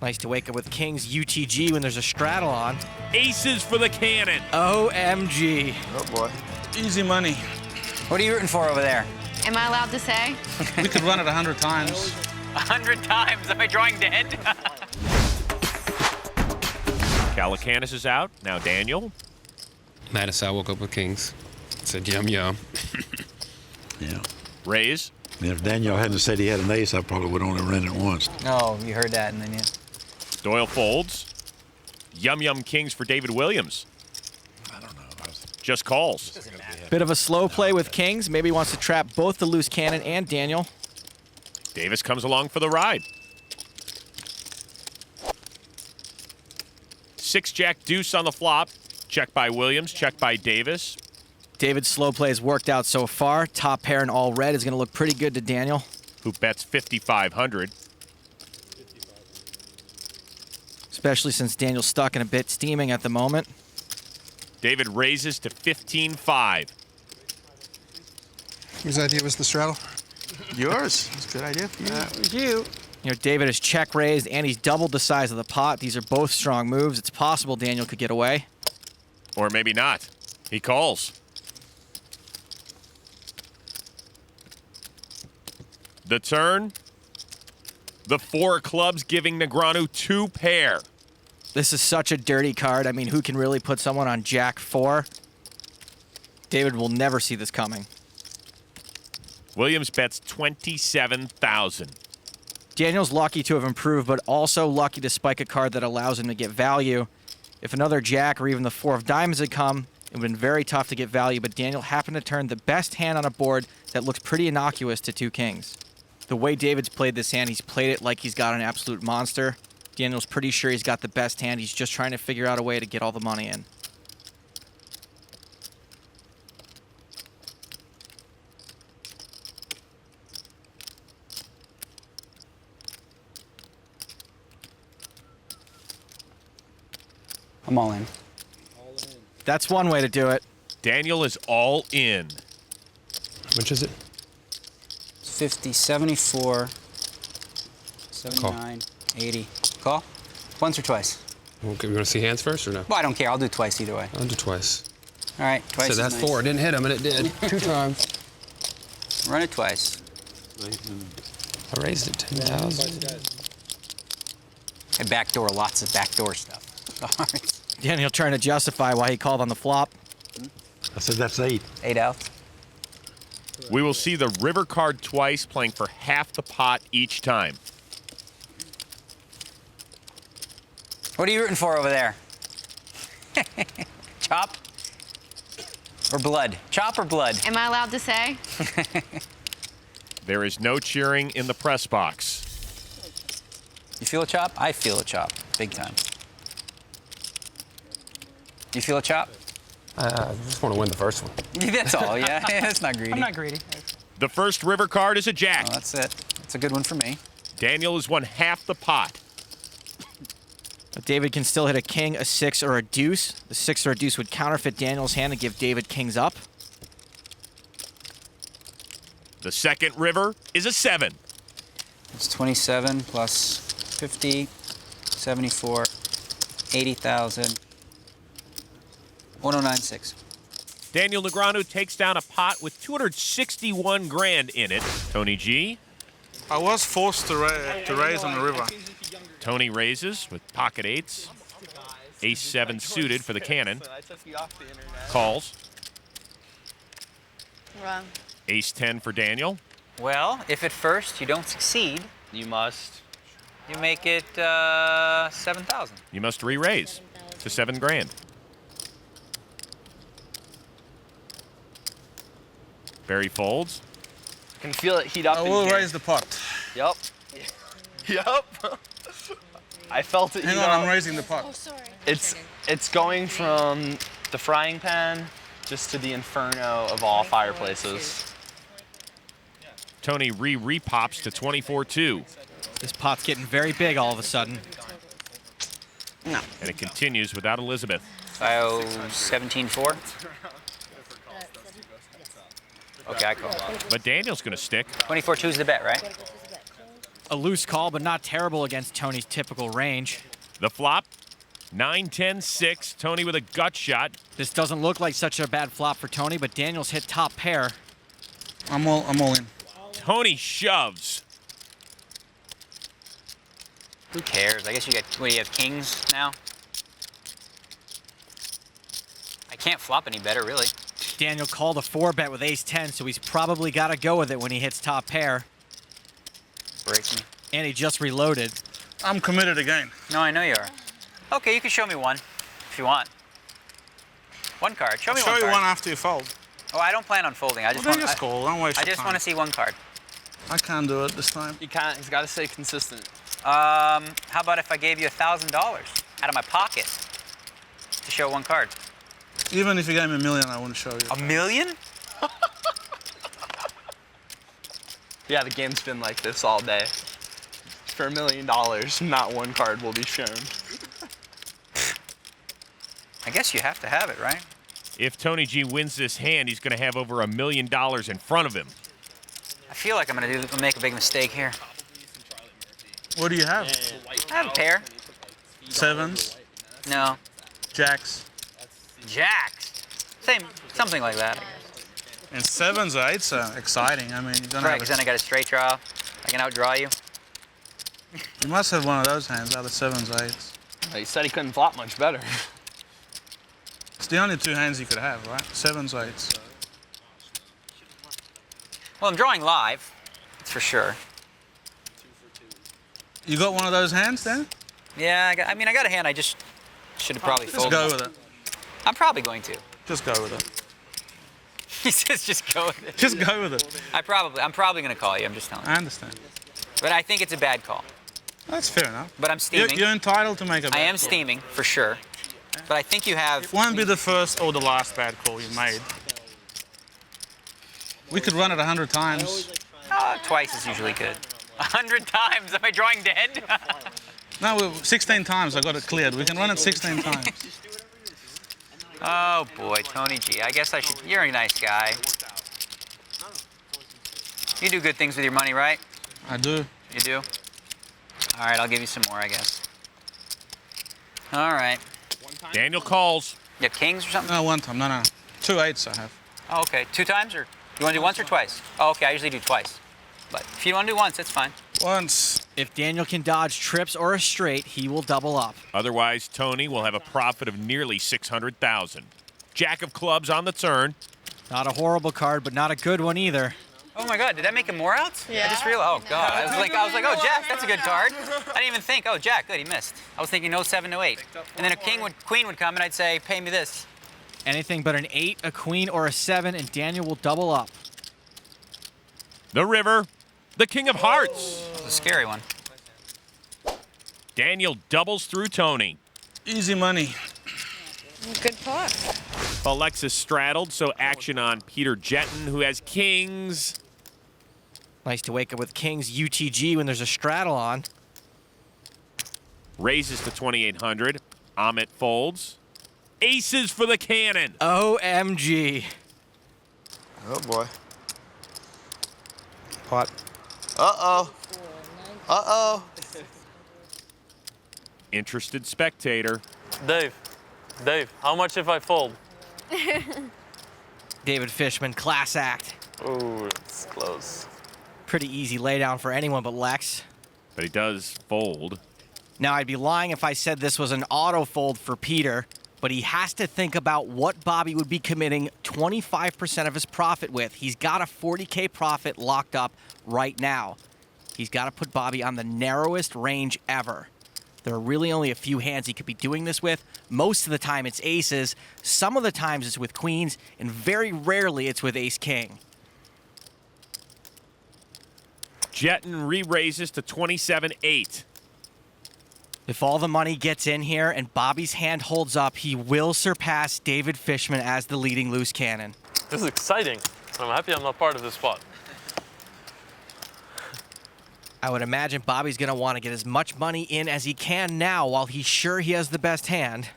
Nice to wake up with kings UTG when there's a straddle on. Aces for the cannon. OMG. Oh boy. Easy money. What are you rooting for over there? Am I allowed to say? We could run it 100 times. 100 times? Am I drawing dead? Calacanis is out. Now Daniel. Mattis, woke up with kings. Said yum yum. Yeah. Raise. And if Daniel hadn't said he had an ace, I probably would only run it once. Oh, you heard that and then you... Doyle folds. Yum yum kings for David Williams. I don't know. Just calls. Bit of a slow play with kings. Maybe wants to trap both the loose cannon and Daniel. Davis comes along for the ride. 6-jack deuce on the flop. Check by Williams, check by Davis. David's slow play has worked out so far. Top pair in all red is going to look pretty good to Daniel. Who bets 5,500. Especially since Daniel's stuck and a bit steaming at the moment. David raises to 15-5. Whose idea was the straddle? Yours. It's a good idea for you. That was you. You know, David has check raised and he's doubled the size of the pot. These are both strong moves. It's possible Daniel could get away. Or maybe not. He calls. The turn. The 4 clubs giving Negreanu 2 pair. This is such a dirty card. I mean, who can really put someone on Jack 4? David will never see this coming. Williams bets 27,000. Daniel's lucky to have improved, but also lucky to spike a card that allows him to get value. If another Jack or even the 4 of diamonds had come, it would have been very tough to get value, but Daniel happened to turn the best hand on a board that looks pretty innocuous to 2 kings. The way David's played this hand, he's played it like he's got an absolute monster. Daniel's pretty sure he's got the best hand. He's just trying to figure out a way to get all the money in. I'm all in. That's one way to do it. Daniel is all in. How much is it? 50, 74, 79, 80. Call? Once or twice? Okay, we want to see hands first or no? Well, I don't care. I'll do twice either way. I'll do twice. All right, twice So is that's nice. 4. It didn't hit him, and it did. 2 times. Run it twice. I raised it 10,000. I backdoor lots of backdoor stuff. Sorry. Daniel trying to justify why he called on the flop. I said that's 8. 8 out. We will see the river card twice, playing for half the pot each time. What are you rooting for over there? Chop or blood? Chop or blood? Am I allowed to say? There is no cheering in the press box. You feel a chop? I feel a chop, big time. You feel a chop? I just want to win the first one. That's all, yeah. That's not greedy. I'm not greedy. The first river card is a jack. Oh, that's it. That's a good one for me. Daniel has won half the pot. But David can still hit a king, a 6, or a deuce. The 6 or a deuce would counterfeit Daniel's hand and give David kings up. The second river is a 7. It's 27 plus 50, 74, 80,000, 1096. Daniel Negreanu takes down a pot with 261 grand in it. Tony G. I was forced to raise on the river. Tony raises with pocket 8s. Ace 7 suited for the cannon. Calls. Wrong. Ace 10 for Daniel. Well, if at first you don't succeed, you make it 7,000. You must re-raise to 7 grand. Barry folds. Can feel it heat up. I will raise the pot. Yep. Yep. I felt it Hang heat on, up. I'm raising the pot. It's going from the frying pan just to the inferno of all fireplaces. Tony re-pops to 24-2. This pot's getting very big all of a sudden. No. And it continues without Elizabeth. I owe 17.4. Okay, I call. But Daniel's going to stick. 24-2 is the bet, right? A loose call, but not terrible against Tony's typical range. The flop, 9-10-6. Tony with a gut shot. This doesn't look like such a bad flop for Tony, but Daniel's hit top pair. I'm all in. Tony shoves. Who cares? I guess you got, what do you have, kings now? I can't flop any better, really. Daniel called a 4-bet with ace-10, so he's probably got to go with it when he hits top pair. Breaking. And he just reloaded. I'm committed again. No, I know you are. Okay, you can show me one, if you want. One card. Show me I'll show one you card. one after you fold. Oh, I don't plan on folding. I just Well, want then just call. Don't waste I your just time. want to see one card. I can't do it this time. He can't. He's got to stay consistent. How about if I gave you $1,000 out of my pocket to show one card? Even if you gave me $1 million, I wouldn't show you. $1 million? Yeah, the game's been like this all day. For $1 million, not one card will be shown. I guess you have to have it, right? If Tony G wins this hand, he's going to have over $1 million in front of him. I feel like I'm gonna make a big mistake here. What do you have? I have a pair. Sevens, No. jacks, Jacks. Same, something like that, I guess. and sevens or eights are exciting. I mean, you don't Right, have because then I got a straight draw. I can outdraw you. you must have one of those hands, either sevens or eights. He said he couldn't flop much better. It's the only two hands you could have, right? Sevens or eights. Well, I'm drawing live, that's for sure. You got one of those hands then? Yeah, I got a hand. I just should have probably Just folded. go with it. I'm probably going to. Just go with it. He says just go with it. Just go with it. I'm probably going to call you. I'm just telling you. I understand. But I think it's a bad call. That's fair enough. But I'm steaming. You're entitled to make a bad I am call. steaming, for sure. But I think you have... It won't be the first or the last bad call you made. We could run it 100 times. Twice is usually good. 100 times? Am I drawing dead? No, 16 times I got it cleared. We can run it 16 times. Oh boy, Tony G. I guess I should... You're a nice guy. You do good things with your money, right? I do. You do? All right, I'll give you some more, I guess. All right. Daniel calls. You have kings or something? No, one time. No. 2 eights I have. Oh, okay. 2 times, or you want to do once or twice? Oh, okay. I usually do twice. But if you want to do once, that's fine. Once. If Daniel can dodge trips or a straight, he will double up. Otherwise, Tony will have a profit of nearly $600,000. Jack of clubs on the turn. Not a horrible card, but not a good one either. Oh my God, did that make him more outs? Yeah. I just realized. Oh God, I was like, oh Jack, that's a good card. I didn't even think. Oh Jack, good, he missed. I was thinking no 7, no 8, and then a queen would come, and I'd say, pay me this. Anything but an 8, a queen, or a 7, and Daniel will double up. The river. The king of hearts. It's a scary one. Daniel doubles through Tony. Easy money. Good pot. Alexis straddled, so action on Peter Jetton, who has kings. Nice to wake up with kings UTG when there's a straddle on. Raises to 2,800. Amit folds. Aces for the cannon. OMG. Oh boy. Pot. Uh-oh. Uh-oh. Interested spectator. Dave, how much if I fold? David Fishman, class act. Ooh, it's close. Pretty easy laydown for anyone but Lex. But he does fold. Now, I'd be lying if I said this was an auto fold for Peter, but he has to think about what Bobby would be committing 25% of his profit with. He's got a 40K profit locked up right now. He's got to put Bobby on the narrowest range ever. There are really only a few hands he could be doing this with. Most of the time it's aces, some of the times it's with queens, and very rarely it's with ace-king. Jetton re-raises to 27-8. If all the money gets in here and Bobby's hand holds up, he will surpass David Fishman as the leading loose cannon. This is exciting. I'm happy I'm not part of this spot. I would imagine Bobby's going to want to get as much money in as he can now while he's sure he has the best hand.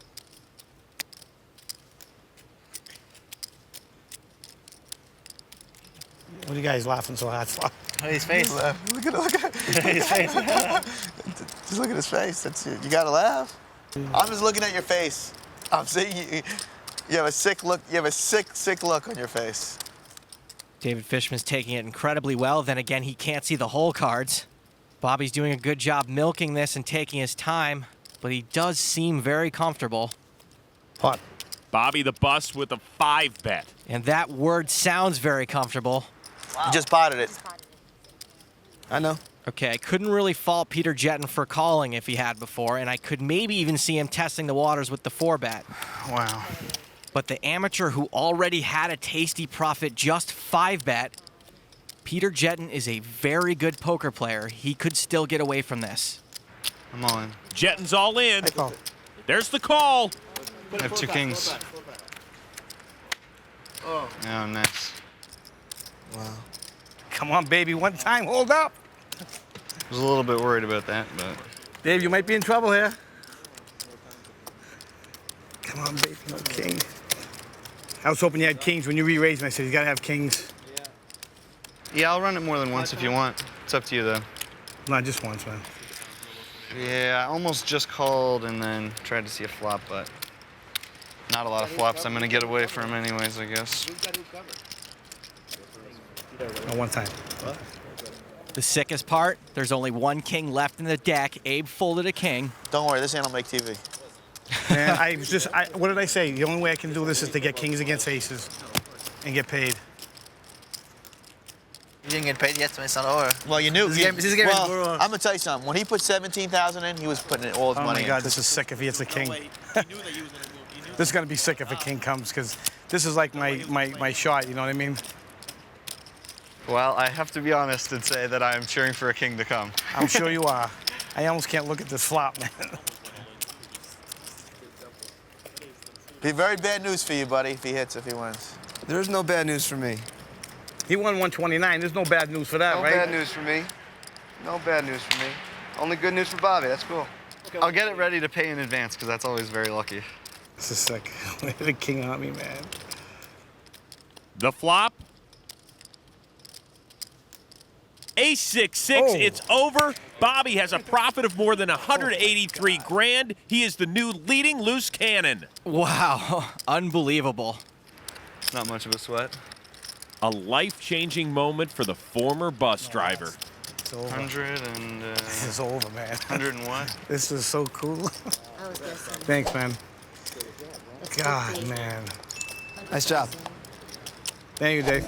What are you guys laughing so hard for? Look at his face. Look at his face. Just look at his face. That's it. You gotta laugh. I'm just looking at your face. I'm seeing you. You have a sick look. You have a sick look on your face. David Fishman's taking it incredibly well. Then again, he can't see the hole cards. Bobby's doing a good job milking this and taking his time, but he does seem very comfortable. Pot. Bobby the Bus with a 5-bet. And that word sounds very comfortable. You just potted it. I know. Okay, I couldn't really fault Peter Jetton for calling if he had before, and I could maybe even see him testing the waters with the 4-bet. Wow. But the amateur who already had a tasty profit just 5-bet, Peter Jetton is a very good poker player. He could still get away from this. I'm all in. Jetton's all in. There's the call. I have 2 kings. Oh. Oh, nice. Wow. Come on, baby, one time, hold up. I was a little bit worried about that, but... Dave, you might be in trouble here. Come on, baby, no king. I was hoping you had kings when you re-raised me. I said, you gotta have kings. Yeah, I'll run it more than once if you want. It's up to you, though. Not just once, man. Yeah, I almost just called and then tried to see a flop, but not a lot of flops. I'm gonna get away from anyways, I guess. No, one time. The sickest part, there's only one king left in the deck. Abe folded a king. Don't worry, this ain't on Make TV. Man, what did I say? The only way I can do this is to get kings against aces and get paid. You didn't get paid yet, so it's not over. Well, you knew. This is game Well, I'm gonna tell you something. When he put 17,000 in, he was putting all his Oh money my God, in. this is sick if he hits a king. This is gonna be sick if a king comes, because this is like my shot, you know what I mean? Well, I have to be honest and say that I'm cheering for a king to come. I'm sure you are. I almost can't look at this flop, man. Be very bad news for you, buddy, if he wins. There's no bad news for me. He won 129. There's no bad news for that, No right? bad news for me. No bad news for me. Only good news for Bobby. That's cool. I'll get it ready to pay in advance, because that's always very lucky. This is sick. Hit a king on me, man. The flop. Ace-6-6, Oh. it's over. Bobby has a profit of more than 183 grand. He is the new leading loose cannon. Wow, unbelievable. It's not much of a sweat. A life-changing moment for the former bus driver. It's over. 100 and... This is over, man. 100 and what? This is so cool. Thanks, man. God, man. Nice job. Thank you, Dave.